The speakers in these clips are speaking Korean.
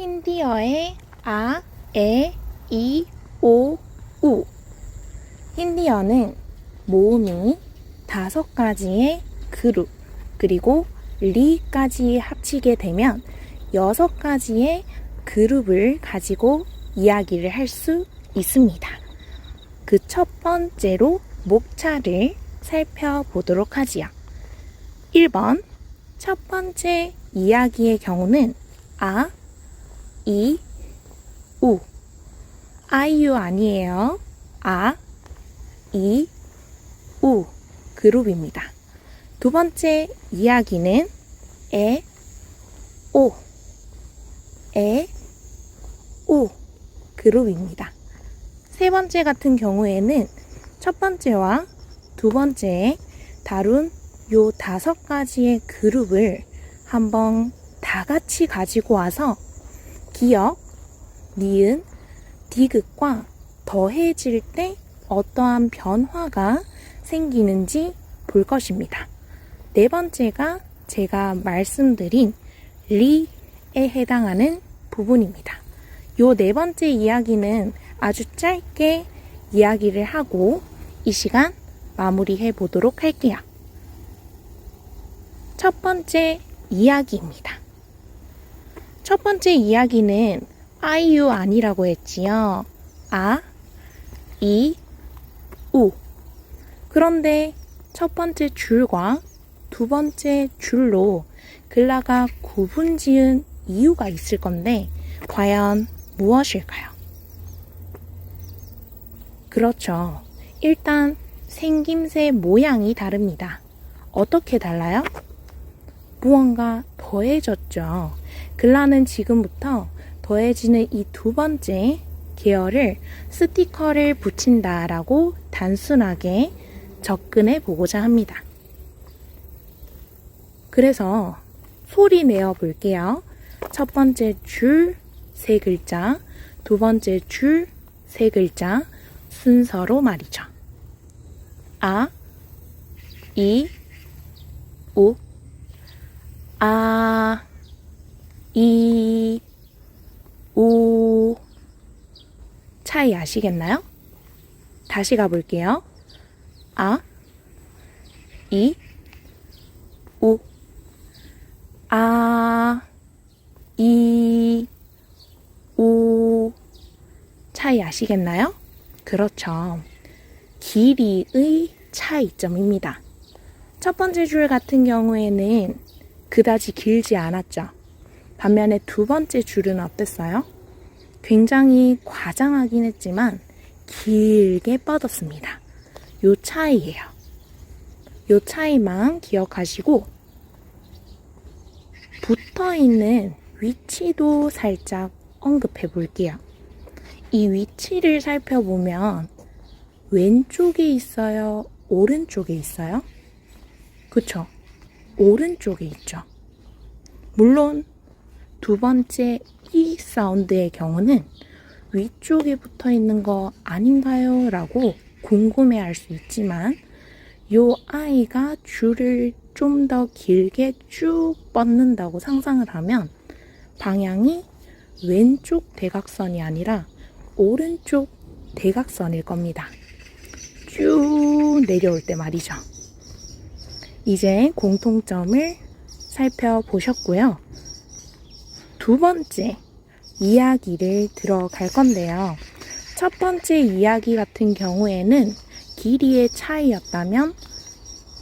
힌디어의 아, 에, 이, 오, 우. 힌디어는 모음이 5가지의 그룹, 그리고 리까지 합치게 되면 6가지의 그룹을 가지고 이야기를 할 수 있습니다. 그 첫 번째로 목차를 살펴보도록 하지요. 1번, 첫 번째 이야기의 경우는 아, 이, 우. 아이유 아니에요. 아, 이, 우 그룹입니다. 두 번째 이야기는 에, 오. 에, 오 그룹입니다. 세 번째 같은 경우에는 첫 번째와 두 번째에 다룬 요 5가지의 그룹을 한번 다 같이 가지고 와서 기역, 니은, 디귿과 더해질 때 어떠한 변화가 생기는지 볼 것입니다. 네 번째가 제가 말씀드린 리에 해당하는 부분입니다. 요 네 번째 이야기는 아주 짧게 이야기를 하고 이 시간 마무리해 보도록 할게요. 첫 번째 이야기입니다. 첫 번째 이야기는 아이유 아니라고 했지요. 아, 이, 우. 그런데 첫 번째 줄과 두 번째 줄로 글라가 구분 지은 이유가 있을 건데 과연 무엇일까요? 그렇죠. 일단 생김새 모양이 다릅니다. 어떻게 달라요? 무언가 더해졌죠. 글라는 지금부터 더해지는 이 두 번째 계열을 스티커를 붙인다라고 단순하게 접근해 보고자 합니다. 그래서 소리 내어 볼게요. 첫 번째 줄 3글자, 두 번째 줄 3글자 순서로 말이죠. 아, 이, 우. 아, 이, 우. 차이 아시겠나요? 다시 가볼게요. 아, 이, 우. 아, 이, 우. 차이 아시겠나요? 그렇죠. 길이의 차이점입니다. 첫 번째 줄 같은 경우에는 그다지 길지 않았죠. 반면에 두 번째 줄은 어땠어요? 굉장히 과장하긴 했지만 길게 뻗었습니다. 요 차이예요. 요 차이만 기억하시고 붙어있는 위치도 살짝 언급해 볼게요. 이 위치를 살펴보면 왼쪽에 있어요? 오른쪽에 있어요? 그쵸? 오른쪽에 있죠. 물론 두 번째 이 사운드의 경우는 위쪽에 붙어 있는 거 아닌가요? 라고 궁금해할 수 있지만 요 아이가 줄을 좀 더 길게 쭉 뻗는다고 상상을 하면 방향이 왼쪽 대각선이 아니라 오른쪽 대각선일 겁니다. 쭉 내려올 때 말이죠. 이제 공통점을 살펴보셨고요. 두 번째 이야기를 들어갈 건데요. 첫 번째 이야기 같은 경우에는 길이의 차이였다면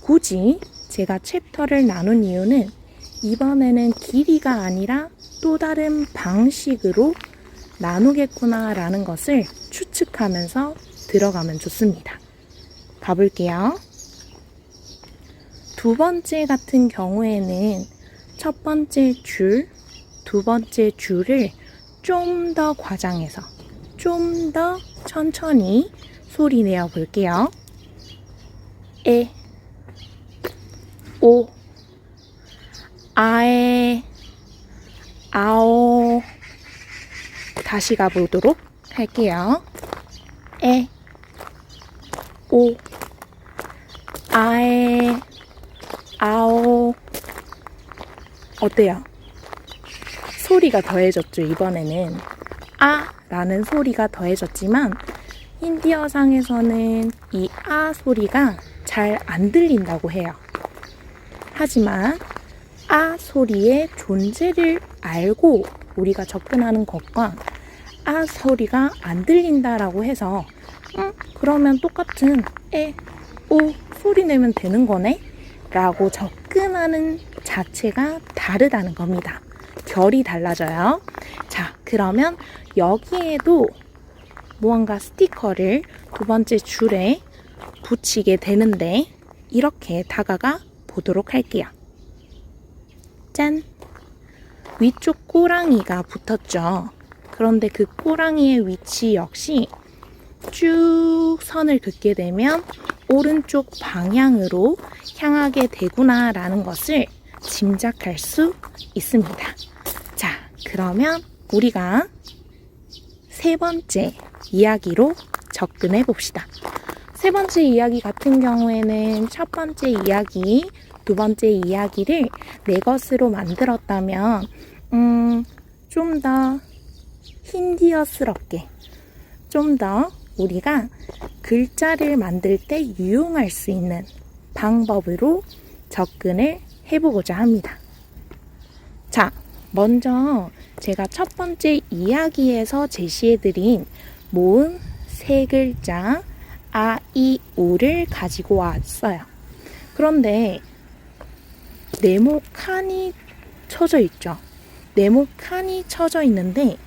굳이 제가 챕터를 나눈 이유는 이번에는 길이가 아니라 또 다른 방식으로 나누겠구나 라는 것을 추측하면서 들어가면 좋습니다. 가볼게요. 두 번째 같은 경우에는 첫 번째 줄, 두 번째 줄을 좀 더 과장해서 좀 더 천천히 소리 내어 볼게요. 에, 오, 아에, 아오. 다시 가보도록 할게요. 에, 오, 아에, 아오. 어때요? 소리가 더해졌죠. 이번에는 아라는 소리가 더해졌지만 힌디어상에서는 이 아 소리가 잘 안 들린다고 해요. 하지만 아 소리의 존재를 알고 우리가 접근하는 것과 아 소리가 안 들린다라고 해서 그러면 똑같은 에, 오 소리 내면 되는 거네? 라고 접근하는 자체가 다르다는 겁니다. 결이 달라져요. 자, 그러면 여기에도 무언가 스티커를 두 번째 줄에 붙이게 되는데 이렇게 다가가 보도록 할게요. 짠! 위쪽 꼬랑이가 붙었죠. 그런데 그 꼬랑이의 위치 역시 쭉 선을 긋게 되면 오른쪽 방향으로 향하게 되구나 라는 것을 짐작할 수 있습니다. 자, 그러면 우리가 세 번째 이야기로 접근해 봅시다. 세 번째 이야기 같은 경우에는 첫 번째 이야기, 두 번째 이야기를 내 것으로 만들었다면 좀 더 힌디어스럽게, 좀 더 우리가 글자를 만들 때 유용할 수 있는 방법으로 접근을 해보고자 합니다. 자, 먼저 제가 첫 번째 이야기에서 제시해드린 모음 세 글자 아, 이, 우를 가지고 왔어요. 그런데 네모 칸이 쳐져 있죠. 네모 칸이 쳐져 있는데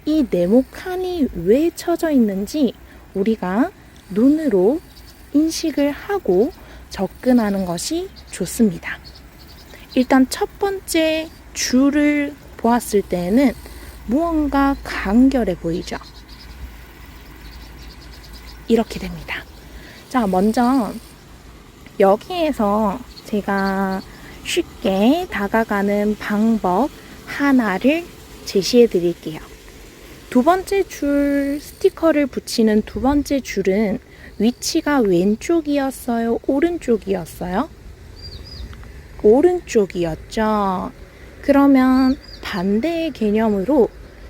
이 네모 칸이 왜 쳐져 있는지 우리가 눈으로 인식을 하고 접근하는 것이 좋습니다. 일단 첫 번째 줄을 보았을 때는 무언가 간결해 보이죠. 이렇게 됩니다. 자, 먼저 여기에서 제가 쉽게 다가가는 방법 하나를 제시해 드릴게요. 두 번째 줄 스티커를 붙이는 두 번째 줄은 위치가 왼쪽이었어요? 오른쪽이었어요? 오른쪽이었죠. 그러면 반대의 개념으로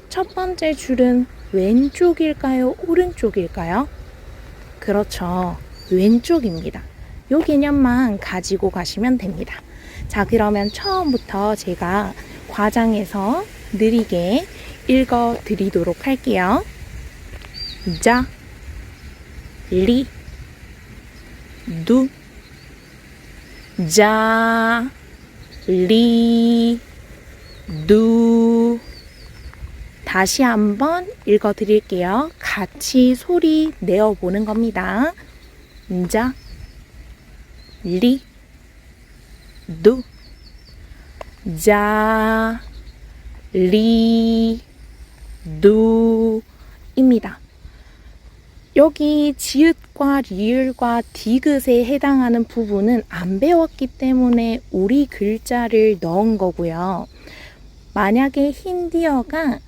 첫 번째 줄은 왼쪽일까요? 오른쪽일까요? 그렇죠. 왼쪽입니다. 이 개념만 가지고 가시면 됩니다. 자, 그러면 처음부터 제가 과장해서 느리게 읽어 드리도록 할게요. 자, 리, 두, 자, 리, 두. 다시 한번 읽어 드릴게요. 같이 소리 내어 보는 겁니다. 자, 리, 두, 자, 리, 두 입니다. 여기 지읒과 리을과 디귿에 해당하는 부분은 안 배웠기 때문에 우리 글자를 넣은 거고요. 만약에 힌디어가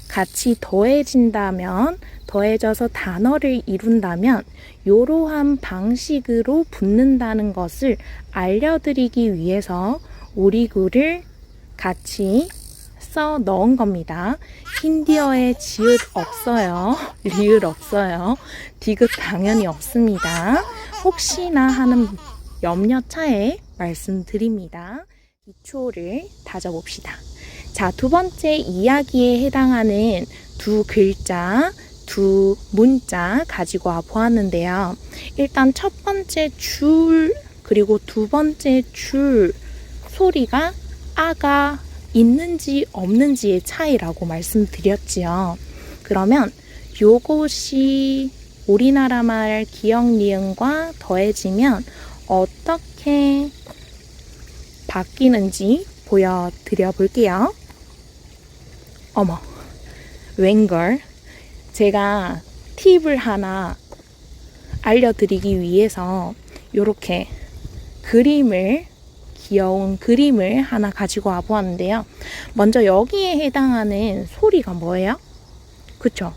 같이 더해진다면, 더해져서 단어를 이룬다면 이러한 방식으로 붙는다는 것을 알려드리기 위해서 우리 글을 같이 써 넣은 겁니다. 힌디어에 지읒 없어요. 리을 없어요. 디귿 당연히 없습니다. 혹시나 하는 염려차에 말씀드립니다. 기초를 다져봅시다. 자, 두 번째 이야기에 해당하는 두 글자, 두 문자 가지고 와 보았는데요. 일단 첫 번째 줄 그리고 두 번째 줄 소리가 아가 있는지 없는지의 차이라고 말씀드렸지요. 그러면 요것이 우리나라 말 기역 니은과 더해지면 어떻게 바뀌는지 보여드려 볼게요. 어머, 웬걸? 제가 팁을 하나 알려드리기 위해서 이렇게 그림을, 귀여운 그림을 하나 가지고 와 보았는데요. 먼저 여기에 해당하는 소리가 뭐예요? 그쵸?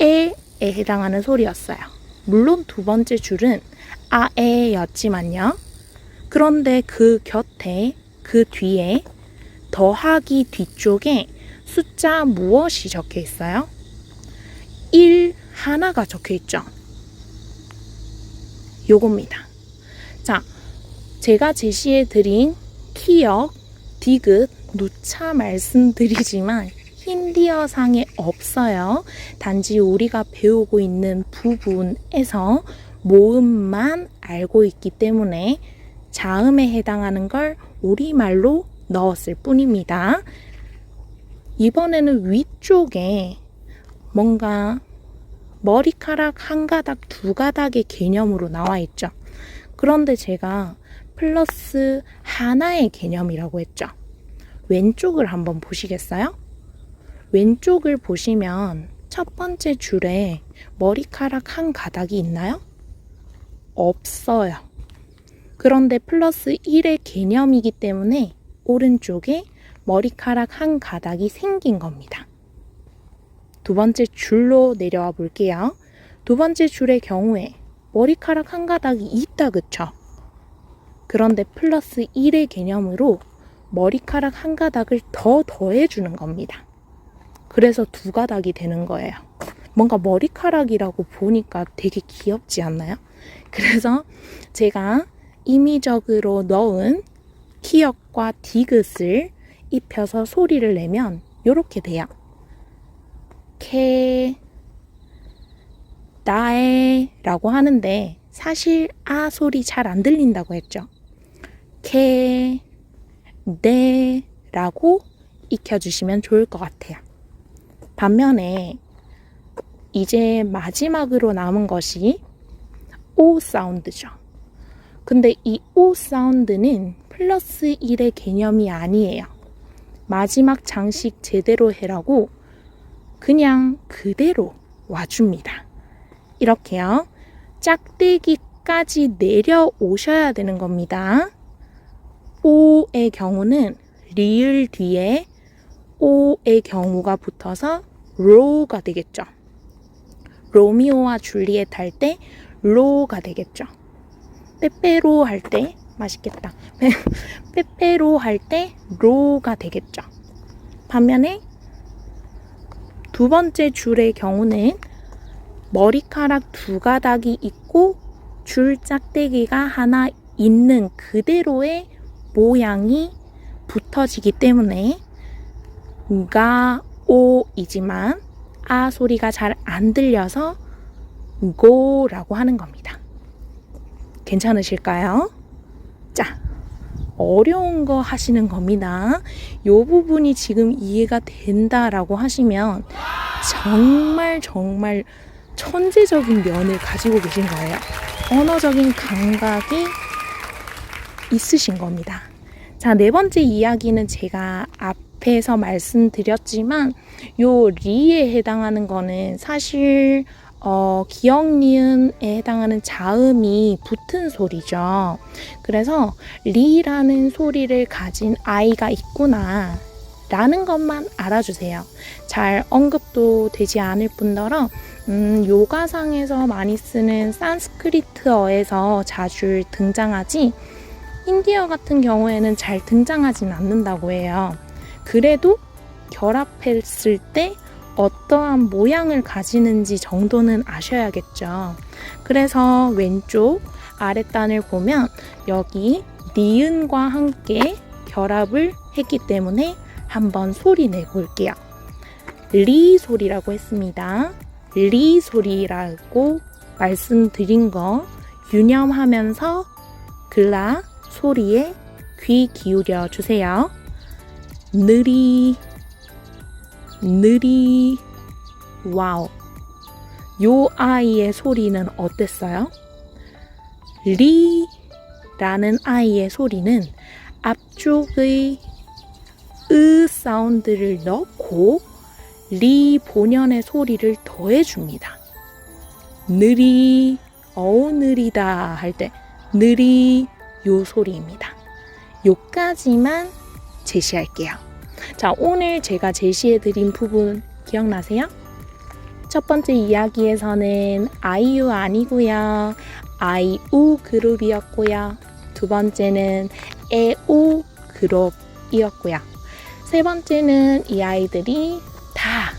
에에 해당하는 소리였어요. 물론 두 번째 줄은 아에였지만요. 그런데 그 곁에, 그 뒤에 더하기 뒤쪽에 숫자 무엇이 적혀 있어요? 1 하나가 적혀 있죠. 요겁니다. 자, 제가 제시해 드린 키역, 디귿, 누차 말씀드리지만 힌디어상에 없어요. 단지 우리가 배우고 있는 부분에서 모음만 알고 있기 때문에 자음에 해당하는 걸 우리말로 넣었을 뿐입니다. 이번에는 위쪽에 뭔가 머리카락 한 가닥, 두 가닥의 개념으로 나와 있죠. 그런데 제가 플러스 하나의 개념이라고 했죠. 왼쪽을 한번 보시겠어요? 왼쪽을 보시면 첫 번째 줄에 머리카락 한 가닥이 있나요? 없어요. 그런데 플러스 1의 개념이기 때문에 오른쪽에 머리카락 한 가닥이 생긴 겁니다. 두 번째 줄로 내려와 볼게요. 두 번째 줄의 경우에 머리카락 한 가닥이 있다, 그쵸? 그런데 플러스 1의 개념으로 머리카락 한 가닥을 더 더해주는 겁니다. 그래서 두 가닥이 되는 거예요. 뭔가 머리카락이라고 보니까 되게 귀엽지 않나요? 그래서 제가 임의적으로 넣은 키역과 디귿을 입혀서 소리를 내면 이렇게 돼요. 케, 나에 라고 하는데 사실 아 소리 잘 안 들린다고 했죠. 케, 네 라고 익혀주시면 좋을 것 같아요. 반면에 이제 마지막으로 남은 것이 오 사운드죠. 근데 이 오 사운드는 플러스 1의 개념이 아니에요. 마지막 장식 제대로 해라고 그냥 그대로 와줍니다. 이렇게요. 짝대기까지 내려오셔야 되는 겁니다. 오의 경우는 리을 뒤에 오의 경우가 붙어서 로가 되겠죠. 로미오와 줄리엣 할 때 로가 되겠죠. 빼빼로 할 때 맛있겠다. 빼빼로 할 때 로가 되겠죠. 반면에 두 번째 줄의 경우는 머리카락 두 가닥이 있고 줄 짝대기가 하나 있는 그대로의 모양이 붙어지기 때문에 가, 오이지만 아 소리가 잘 안 들려서 고라고 하는 겁니다. 괜찮으실까요? 자, 어려운 거 하시는 겁니다. 이 부분이 지금 이해가 된다라고 하시면 정말 천재적인 면을 가지고 계신 거예요. 언어적인 감각이 있으신 겁니다. 자, 네 번째 이야기는 제가 앞에서 말씀드렸지만 요 리에 해당하는 거는 사실 기역 니은에 해당하는 자음이 붙은 소리죠. 그래서 리라는 소리를 가진 아이가 있구나 라는 것만 알아주세요. 잘 언급도 되지 않을 뿐더러 요가상에서 많이 쓰는 산스크리트어에서 자주 등장하지 힌디어 같은 경우에는 잘 등장하진 않는다고 해요. 그래도 결합했을 때 어떠한 모양을 가지는지 정도는 아셔야겠죠. 그래서 왼쪽 아랫단을 보면 여기 니은과 함께 결합을 했기 때문에 한번 소리 내볼게요. 리 소리라고 했습니다. 리 소리라고 말씀드린 거 유념하면서 글라 소리에 귀 기울여 주세요. 느리 와우. 요 아이의 소리는 어땠어요? 리라는 아이의 소리는 앞쪽의 으 사운드를 넣고 리 본연의 소리를 더해줍니다. 느리, 느리다 할 때 느리 요 소리입니다. 요까지만 제시할게요. 자, 오늘 제가 제시해드린 부분 기억나세요? 첫 번째 이야기에서는 아이유 아니고요. 아이우 그룹이었고요. 두 번째는 에오 그룹이었고요. 세 번째는 이 아이들이 다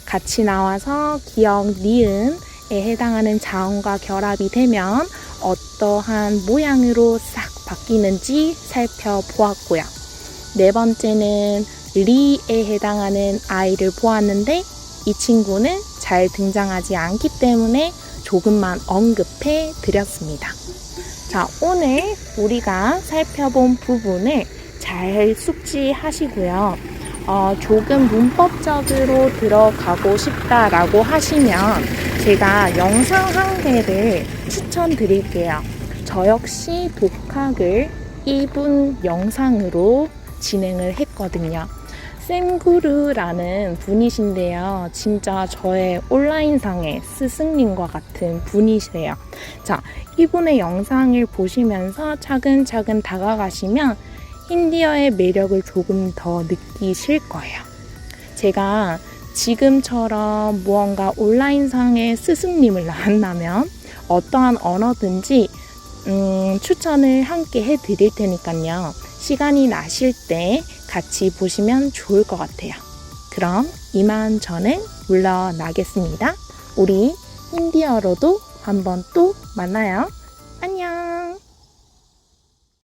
같이 나와서 기억, 니은에 해당하는 자음과 결합이 되면 어떠한 모양으로 싹 바뀌는지 살펴보았고요. 네 번째는 리에 해당하는 아이를 보았는데 이 친구는 잘 등장하지 않기 때문에 조금만 언급해 드렸습니다. 자, 오늘 우리가 살펴본 부분을 잘 숙지하시고요. 조금 문법적으로 들어가고 싶다라고 하시면 제가 영상 한 개를 추천드릴게요. 저 역시 독학을 1분 영상으로 진행을 했거든요. 샘구르라는 분이신데요. 진짜 저의 온라인상의 스승님과 같은 분이세요. 자, 이분의 영상을 보시면서 차근차근 다가가시면 힌디어의 매력을 조금 더 느끼실 거예요. 제가 지금처럼 무언가 온라인상의 스승님을 만나면 어떠한 언어든지 추천을 함께 해드릴 테니까요. 시간이 나실 때 같이 보시면 좋을 것 같아요. 그럼 이만 저는 물러나겠습니다. 우리 힌디어로도 한번 또 만나요.